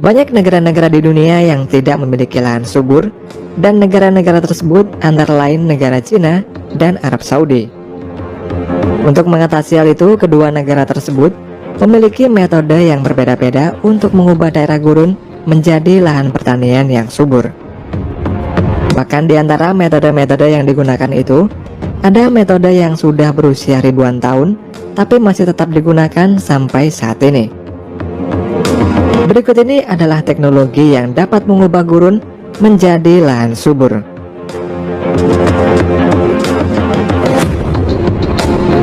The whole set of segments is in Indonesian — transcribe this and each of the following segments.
Banyak negara-negara di dunia yang tidak memiliki lahan subur, dan negara-negara tersebut antara lain negara Cina dan Arab Saudi. Untuk mengatasi hal itu, kedua negara tersebut memiliki metode yang berbeda-beda untuk mengubah daerah gurun menjadi lahan pertanian yang subur. Bahkan di antara metode-metode yang digunakan itu, ada metode yang sudah berusia ribuan tahun, tapi masih tetap digunakan sampai saat ini. Berikut ini adalah teknologi yang dapat mengubah gurun menjadi lahan subur.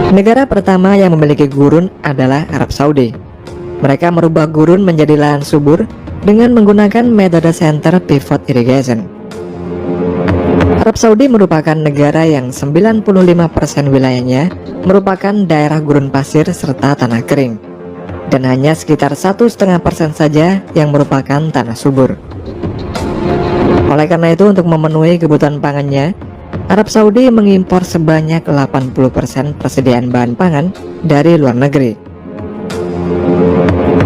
Negara pertama yang memiliki gurun adalah Arab Saudi. Mereka merubah gurun menjadi lahan subur dengan menggunakan metode center pivot irrigation. Arab Saudi merupakan negara yang 95% wilayahnya merupakan daerah gurun pasir serta tanah kering, dan hanya sekitar 1,5% saja yang merupakan tanah subur. Oleh karena itu, untuk memenuhi kebutuhan pangannya, Arab Saudi mengimpor sebanyak 80% persediaan bahan pangan dari luar negeri.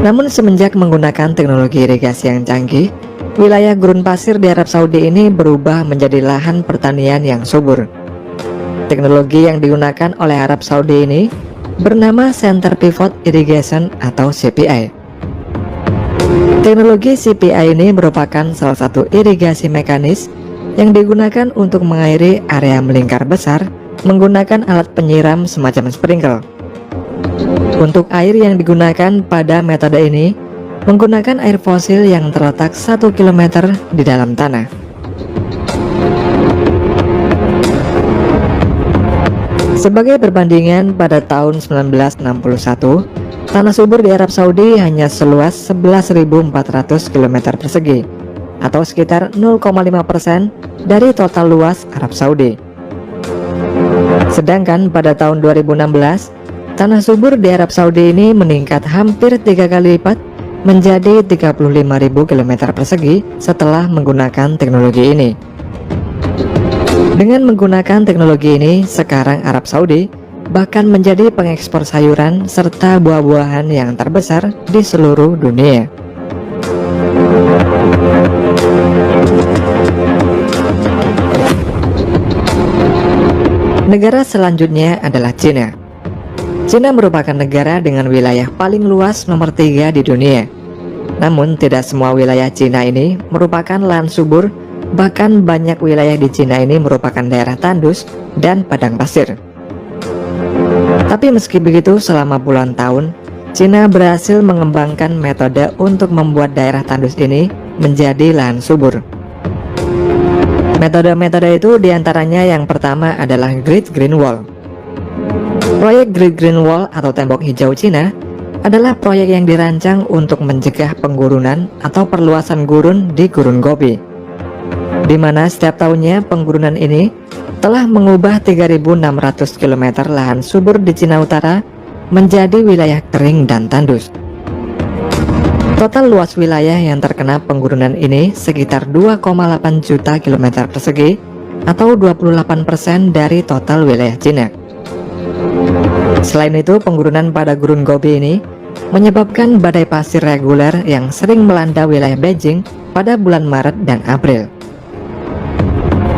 Namun semenjak menggunakan teknologi irigasi yang canggih, wilayah gurun pasir di Arab Saudi ini berubah menjadi lahan pertanian yang subur. Teknologi yang digunakan oleh Arab Saudi ini bernama Center Pivot Irrigation atau CPI. Teknologi CPI ini merupakan salah satu irigasi mekanis yang digunakan untuk mengairi area melingkar besar menggunakan alat penyiram semacam sprinkle. Untuk air yang digunakan pada metode ini menggunakan air fosil yang terletak 1 km di dalam tanah. Sebagai perbandingan, pada tahun 1961, tanah subur di Arab Saudi hanya seluas 11.400 km persegi, atau sekitar 0,5% dari total luas Arab Saudi. Sedangkan pada tahun 2016, tanah subur di Arab Saudi ini meningkat hampir 3 kali lipat menjadi 35.000 km persegi setelah menggunakan teknologi ini. Dengan menggunakan teknologi ini, sekarang Arab Saudi bahkan menjadi pengekspor sayuran serta buah-buahan yang terbesar di seluruh dunia. Negara selanjutnya adalah Cina. Cina merupakan negara dengan wilayah paling luas nomor 3 di dunia. Namun tidak semua wilayah Cina ini merupakan lahan subur. Bahkan banyak wilayah di Cina ini merupakan daerah tandus dan padang pasir. Tapi meski begitu, selama puluhan tahun, Cina berhasil mengembangkan metode untuk membuat daerah tandus ini menjadi lahan subur. Metode-metode itu diantaranya yang pertama adalah Great Green Wall. Proyek Great Green Wall atau tembok hijau Cina adalah proyek yang dirancang untuk mencegah penggurunan atau perluasan gurun di Gurun Gobi, di mana setiap tahunnya penggurunan ini telah mengubah 3.600 km lahan subur di Cina Utara menjadi wilayah kering dan tandus. Total luas wilayah yang terkena penggurunan ini sekitar 2,8 juta km persegi atau 28% dari total wilayah Cina. Selain itu, penggurunan pada Gurun Gobi ini menyebabkan badai pasir reguler yang sering melanda wilayah Beijing pada bulan Maret dan April.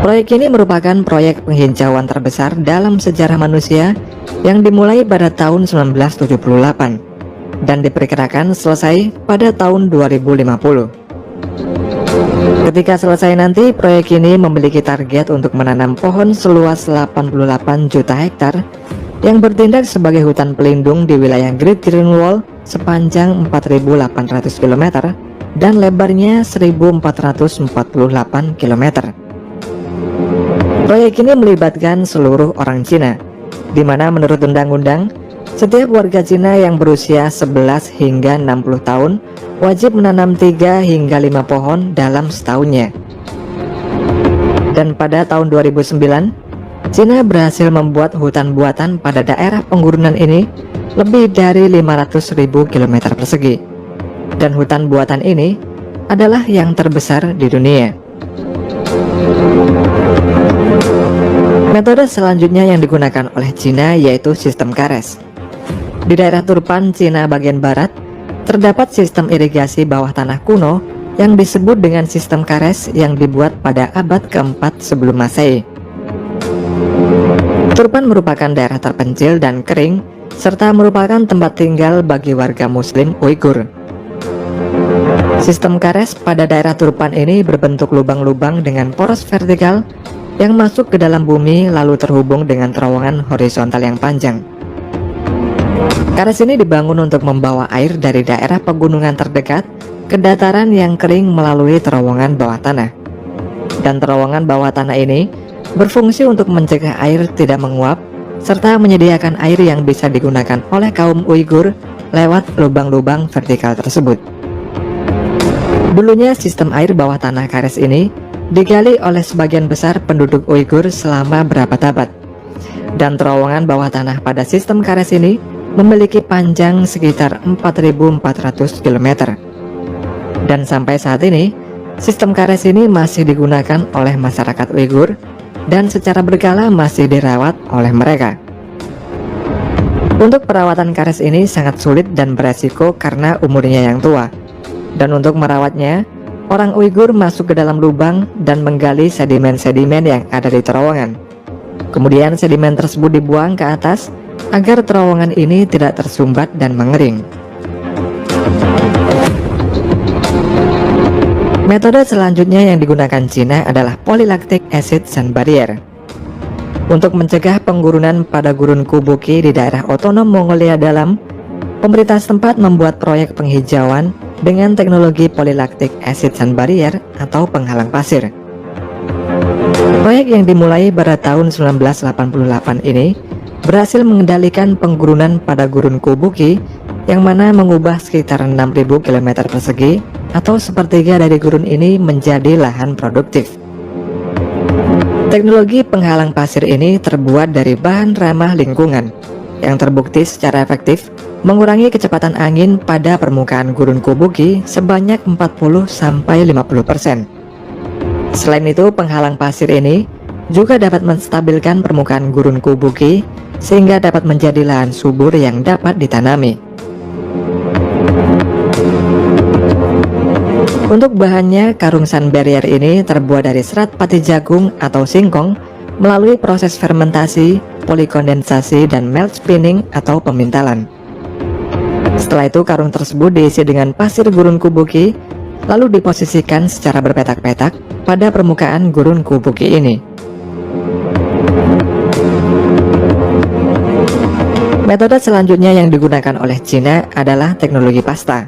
Proyek ini merupakan proyek penghijauan terbesar dalam sejarah manusia yang dimulai pada tahun 1978 dan diperkirakan selesai pada tahun 2050. Ketika selesai nanti, proyek ini memiliki target untuk menanam pohon seluas 88 juta hektar yang bertindak sebagai hutan pelindung di wilayah Great Green Wall sepanjang 4.800 km dan lebarnya 1.448 km. Proyek ini melibatkan seluruh orang Cina, di mana menurut undang-undang, setiap warga Cina yang berusia 11 hingga 60 tahun wajib menanam 3 hingga 5 pohon dalam setahunnya. Dan pada tahun 2009, Cina berhasil membuat hutan buatan pada daerah penggurunan ini lebih dari 500.000 km persegi. Dan hutan buatan ini adalah yang terbesar di dunia. Metode selanjutnya yang digunakan oleh Cina yaitu sistem kares. Di daerah Turpan, Cina bagian barat, terdapat sistem irigasi bawah tanah kuno yang disebut dengan sistem Kares yang dibuat pada abad keempat sebelum Masehi. Turpan merupakan daerah terpencil dan kering, serta merupakan tempat tinggal bagi warga Muslim Uighur. Sistem Kares pada daerah Turpan ini berbentuk lubang-lubang dengan poros vertikal yang masuk ke dalam bumi lalu terhubung dengan terowongan horizontal yang panjang. Kares ini dibangun untuk membawa air dari daerah pegunungan terdekat ke dataran yang kering melalui terowongan bawah tanah. Dan terowongan bawah tanah ini berfungsi untuk mencegah air tidak menguap serta menyediakan air yang bisa digunakan oleh kaum Uighur lewat lubang-lubang vertikal tersebut. Dulunya sistem air bawah tanah Kares ini digali oleh sebagian besar penduduk Uighur selama berabad-abad. Dan terowongan bawah tanah pada sistem Kares ini memiliki panjang sekitar 4.400 km. Dan sampai saat ini, sistem Kares ini masih digunakan oleh masyarakat Uighur dan secara berkala masih dirawat oleh mereka. Untuk perawatan Kares ini sangat sulit dan beresiko karena umurnya yang tua. Dan untuk merawatnya, orang Uighur masuk ke dalam lubang dan menggali sedimen-sedimen yang ada di terowongan. Kemudian sedimen tersebut dibuang ke atas agar terowongan ini tidak tersumbat dan mengering. Metode selanjutnya yang digunakan Cina adalah polylactic acid sand barrier. Untuk mencegah penggurunan pada gurun Kubuki di daerah otonom Mongolia Dalam, pemerintah setempat membuat proyek penghijauan dengan teknologi polylactic acid sand barrier atau penghalang pasir. Proyek yang dimulai pada tahun 1988 ini berhasil mengendalikan penggurunan pada gurun Kubuki yang mana mengubah sekitar 6.000 km persegi atau sepertiga dari gurun ini menjadi lahan produktif. Teknologi penghalang pasir ini terbuat dari bahan ramah lingkungan yang terbukti secara efektif mengurangi kecepatan angin pada permukaan gurun Kubuki sebanyak 40-50%. Selain itu, penghalang pasir ini juga dapat menstabilkan permukaan gurun Kubuki sehingga dapat menjadi lahan subur yang dapat ditanami. Untuk bahannya, karung sand barrier ini terbuat dari serat pati jagung atau singkong melalui proses fermentasi, polikondensasi, dan melt spinning atau pemintalan. Setelah itu, karung tersebut diisi dengan pasir gurun Kubuki, lalu diposisikan secara berpetak-petak pada permukaan gurun Kubuki ini. Metode selanjutnya yang digunakan oleh Cina adalah teknologi pasta.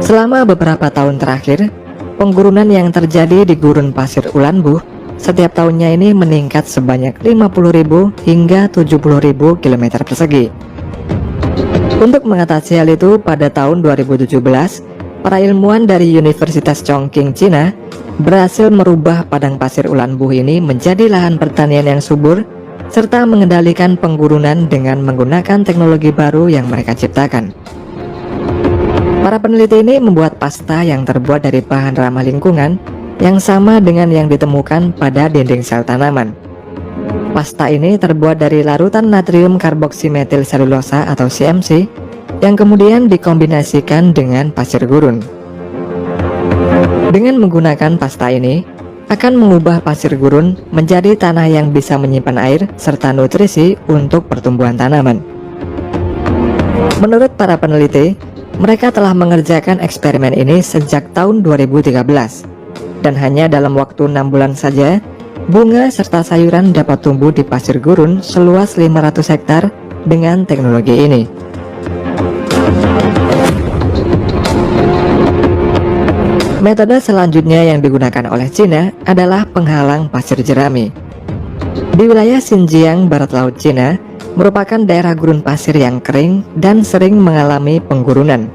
Selama beberapa tahun terakhir, penggurunan yang terjadi di gurun pasir Ulanbuh setiap tahunnya ini meningkat sebanyak 50.000 hingga 70.000 km persegi. Untuk mengatasi hal itu, pada tahun 2017, para ilmuwan dari Universitas Chongqing, Cina, berhasil merubah padang pasir Ulanbuh ini menjadi lahan pertanian yang subur, serta mengendalikan penggurunan dengan menggunakan teknologi baru yang mereka ciptakan. Para peneliti ini membuat pasta yang terbuat dari bahan ramah lingkungan yang sama dengan yang ditemukan pada dinding sel tanaman. Pasta ini terbuat dari larutan natrium karboksimetil selulosa atau CMC yang kemudian dikombinasikan dengan pasir gurun. Dengan menggunakan pasta ini, akan mengubah pasir gurun menjadi tanah yang bisa menyimpan air serta nutrisi untuk pertumbuhan tanaman. Menurut para peneliti, mereka telah mengerjakan eksperimen ini sejak tahun 2013, dan hanya dalam waktu 6 bulan saja, bunga serta sayuran dapat tumbuh di pasir gurun seluas 500 hektar dengan teknologi ini. Metode selanjutnya yang digunakan oleh Cina adalah penghalang pasir jerami. Di wilayah Xinjiang, barat laut Cina, merupakan daerah gurun pasir yang kering dan sering mengalami penggurunan.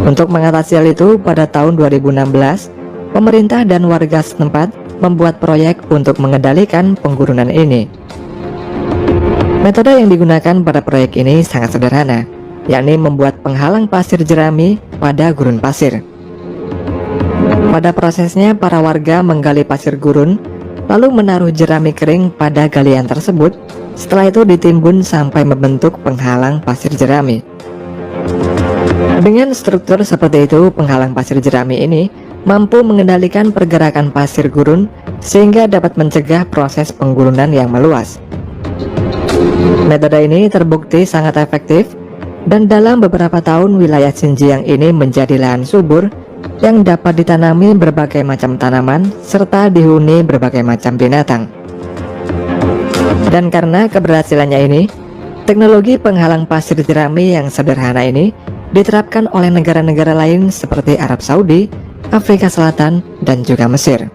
Untuk mengatasi hal itu, pada tahun 2016, pemerintah dan warga setempat membuat proyek untuk mengendalikan penggurunan ini. Metode yang digunakan pada proyek ini sangat sederhana, yakni membuat penghalang pasir jerami pada gurun pasir. Pada prosesnya, para warga menggali pasir gurun, lalu menaruh jerami kering pada galian tersebut. Setelah itu ditimbun sampai membentuk penghalang pasir jerami. Dengan struktur seperti itu, penghalang pasir jerami ini mampu mengendalikan pergerakan pasir gurun sehingga dapat mencegah proses penggurunan yang meluas. Metode ini terbukti sangat efektif, dan dalam beberapa tahun wilayah Xinjiang ini menjadi lahan subur yang dapat ditanami berbagai macam tanaman serta dihuni berbagai macam binatang. Dan karena keberhasilannya ini, teknologi penghalang pasir jerami yang sederhana ini diterapkan oleh negara-negara lain seperti Arab Saudi, Afrika Selatan, dan juga Mesir.